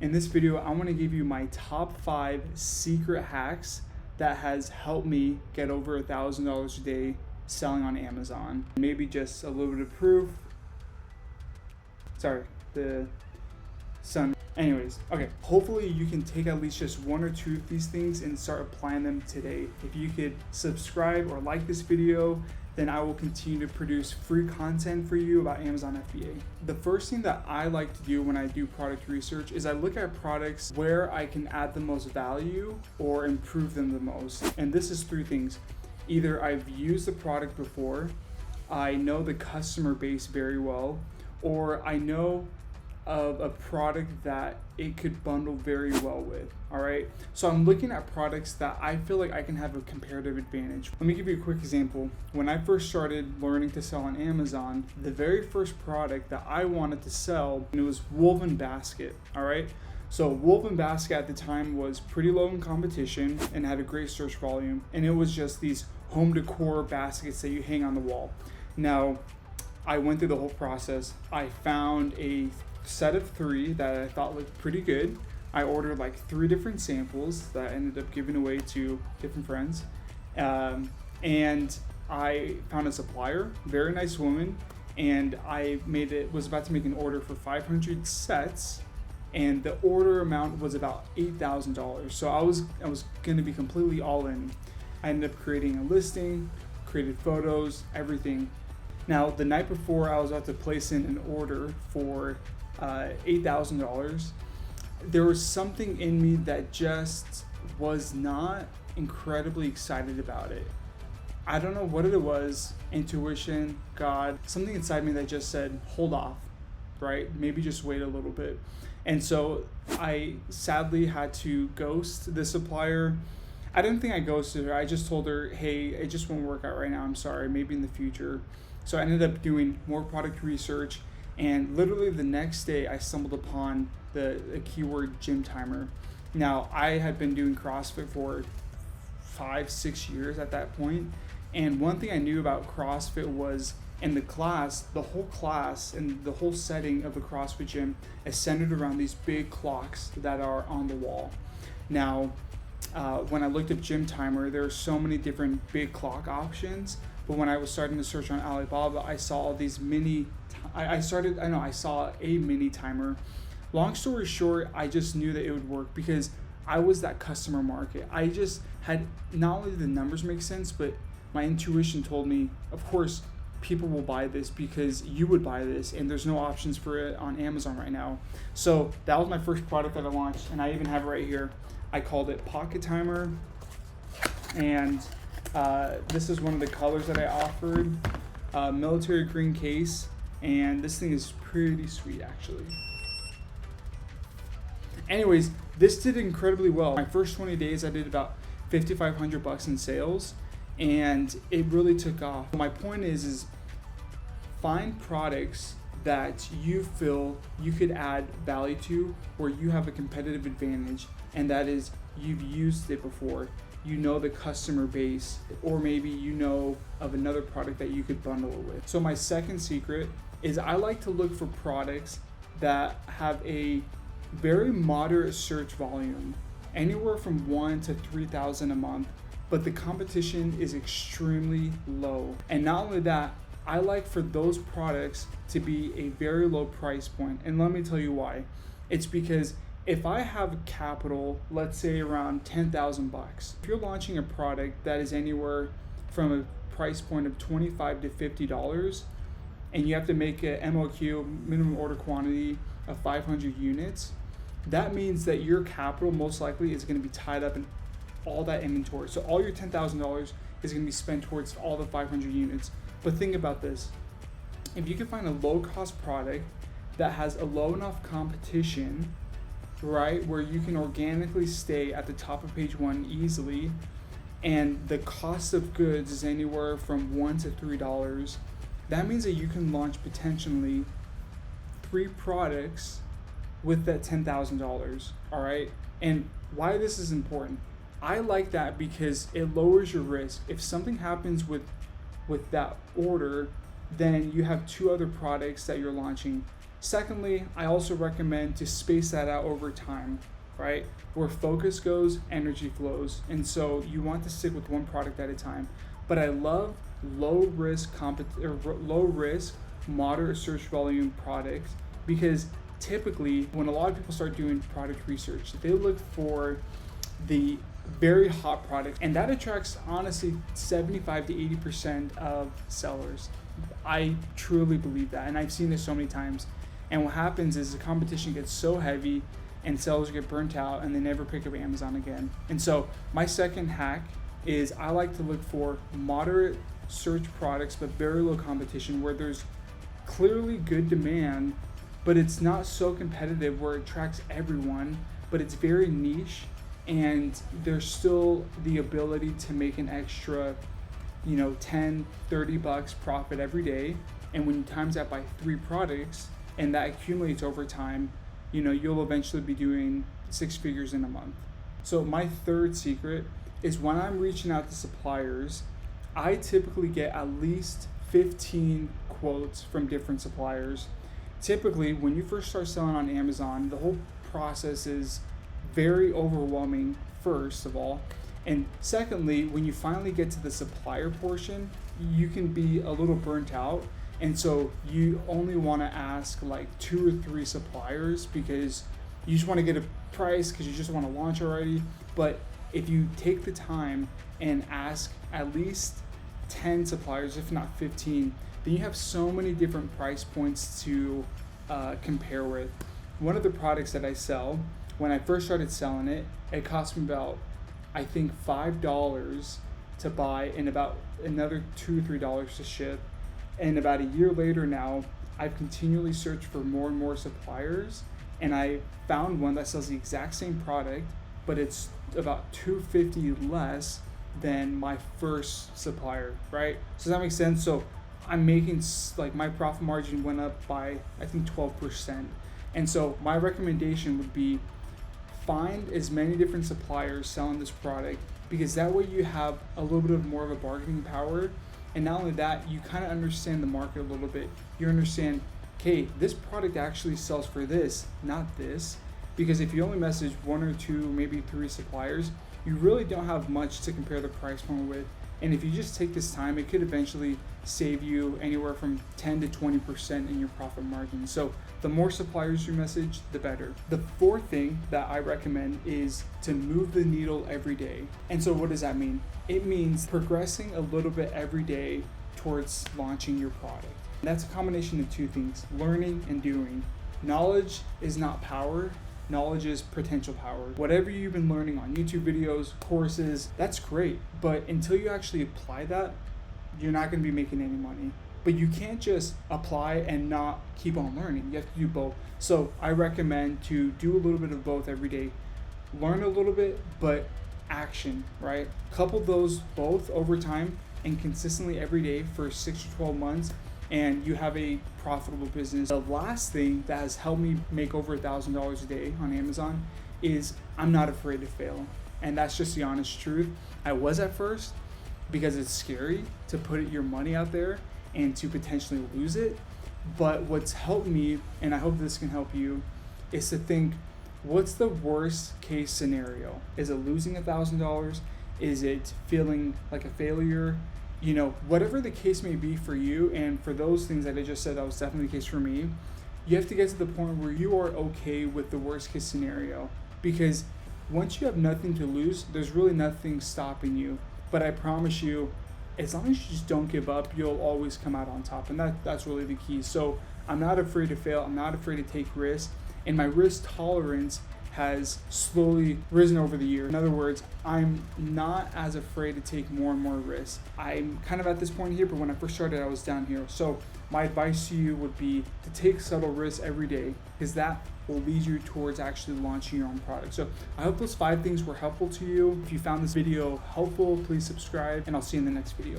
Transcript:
In this video, I want to give you my top 5 secret hacks that has helped me get over $1,000 a day selling on Amazon. Maybe just a little bit of proof. Sorry, the sun. Anyways, okay, hopefully you can take at least just 1 or 2 of these things and start applying them today. If you could subscribe or like this video, then I will continue to produce free content for you about Amazon FBA. The first thing that I like to do when I do product research is I look at products where I can add the most value or improve them the most. And this is 3 things. Either I've used the product before, I know the customer base very well, or I know of a product that it could bundle very well with. All right, so I'm looking at products that I feel like I can have a comparative advantage. Let me give you a quick example. When I first started learning to sell on Amazon, the very first product that I wanted to sell, and it was woven basket. All right, so woven basket at the time was pretty low in competition and had a great search volume, and it was just these home decor baskets that you hang on the wall. Now, I went through the whole process. I found a set of 3 that I thought looked pretty good. I ordered like 3 different samples that I ended up giving away to different friends. And I found a supplier, very nice woman, and I was about to make an order for 500 sets, and the order amount was about $8,000. So I was gonna be completely all in. I ended up creating a listing, created photos, everything. Now, the night before I was about to place in an order for $8,000, there was something in me that just was not incredibly excited about it. I don't know what it was, intuition, God, something inside me that just said, hold off, right? Maybe just wait a little bit. And so I sadly had to ghost the supplier. I didn't think I ghosted her. I just told her, hey, it just won't work out right now. I'm sorry, maybe in the future. So I ended up doing more product research, and literally the next day I stumbled upon the keyword gym timer. Now, I had been doing CrossFit for 5-6 years at that point, and one thing I knew about CrossFit was in the class, the whole class and the whole setting of the CrossFit gym is centered around these big clocks that are on the wall. Now, when I looked up gym timer, there are so many different big clock options. But when I was starting to search on Alibaba, I saw all these I saw a mini timer. Long story short, I just knew that it would work because I was that customer market. I just had, not only did the numbers make sense, but my intuition told me, of course, people will buy this because you would buy this, and there's no options for it on Amazon right now. So that was my first product that I launched, and I even have it right here. I called it Pocket Timer, and this is one of the colors that I offered, military green case, and this thing is pretty sweet actually. Anyways, this did incredibly well. My first 20 days I did about $5,500 in sales, and it really took off. My point is find products that you feel you could add value to, where you have a competitive advantage, and that is you've used it before. You know the customer base, or maybe you know of another product that you could bundle it with. So my second secret is I like to look for products that have a very moderate search volume, anywhere from 1 to 3,000 a month, but the competition is extremely low. And not only that, I like for those products to be a very low price point. And let me tell you why. It's because if I have capital, let's say around $10,000, if you're launching a product that is anywhere from a price point of $25 to $50, and you have to make a MOQ, minimum order quantity, of 500 units, that means that your capital most likely is going to be tied up in all that inventory. So all your $10,000 is going to be spent towards all the 500 units. But think about this. If you can find a low-cost product that has a low enough competition, right, where you can organically stay at the top of page 1 easily, and the cost of goods is anywhere from $1 to $3, that means that you can launch potentially 3 products with that $10,000, all right? And why this is important, I like that because it lowers your risk. If something happens with that order, then you have 2 other products that you're launching. Secondly, I also recommend to space that out over time, right? Where focus goes, energy flows. And so you want to stick with one product at a time. But I love low risk, moderate search volume products, because typically when a lot of people start doing product research, they look for the very hot product, and that attracts honestly 75 to 80% of sellers. I truly believe that, and I've seen this so many times. And what happens is the competition gets so heavy and sellers get burnt out and they never pick up Amazon again. And so my second hack is I like to look for moderate search products but very low competition, where there's clearly good demand, but it's not so competitive where it attracts everyone, but it's very niche, and there's still the ability to make an extra, $10-30 profit every day. And when you times that by 3 products and that accumulates over time, you'll eventually be doing 6 figures in a month. So my third secret is when I'm reaching out to suppliers, I typically get at least 15 quotes from different suppliers. Typically, when you first start selling on Amazon, the whole process is very overwhelming, first of all. And secondly, when you finally get to the supplier portion, you can be a little burnt out. And so you only want to ask like 2 or 3 suppliers because you just want to get a price because you just want to launch already. But if you take the time and ask at least 10 suppliers, if not 15, then you have so many different price points to compare with. One of the products that I sell, when I first started selling it, it cost me about, I think, $5 to buy and about another $2 or $3 to ship. And about a year later now, I've continually searched for more and more suppliers, and I found one that sells the exact same product, but it's about $2.50 less than my first supplier, right? So that makes sense. So I'm making, like, my profit margin went up by, I think, 12%. And so my recommendation would be find as many different suppliers selling this product, because that way you have a little bit more of a bargaining power. And not only that, you kind of understand the market a little bit. You understand, okay, this product actually sells for this, not this. Because if you only message 1 or 2, maybe 3 suppliers, you really don't have much to compare the price point with. And if you just take this time, it could eventually save you anywhere from 10 to 20% in your profit margin. So the more suppliers you message, the better. The fourth thing that I recommend is to move the needle every day. And so what does that mean? It means progressing a little bit every day towards launching your product. And that's a combination of 2 things, learning and doing. Knowledge is not power. Knowledge is potential power. Whatever you've been learning on YouTube videos, courses, that's great. But until you actually apply that, you're not going to be making any money. But you can't just apply and not keep on learning. You have to do both. So I recommend to do a little bit of both every day. Learn a little bit, but action, right? Couple those both over time and consistently every day for 6 to 12 months, and you have a profitable business. The last thing that has helped me make over $1,000 a day on Amazon is I'm not afraid to fail. And that's just the honest truth. I was at first, because it's scary to put your money out there and to potentially lose it. But what's helped me, and I hope this can help you, is to think, what's the worst case scenario? Is it losing $1,000? Is it feeling like a failure? Whatever the case may be for you, and for those things that I just said, that was definitely the case for me, you have to get to the point where you are okay with the worst case scenario. Because once you have nothing to lose, there's really nothing stopping you. But I promise you, as long as you just don't give up, you'll always come out on top. And that's really the key. So I'm not afraid to fail. I'm not afraid to take risks. And my risk tolerance has slowly risen over the year. In other words, I'm not as afraid to take more and more risks. I'm kind of at this point here, but when I first started, I was down here. So my advice to you would be to take subtle risks every day, because that will lead you towards actually launching your own product. So I hope those 5 things were helpful to you. If you found this video helpful, please subscribe, and I'll see you in the next video.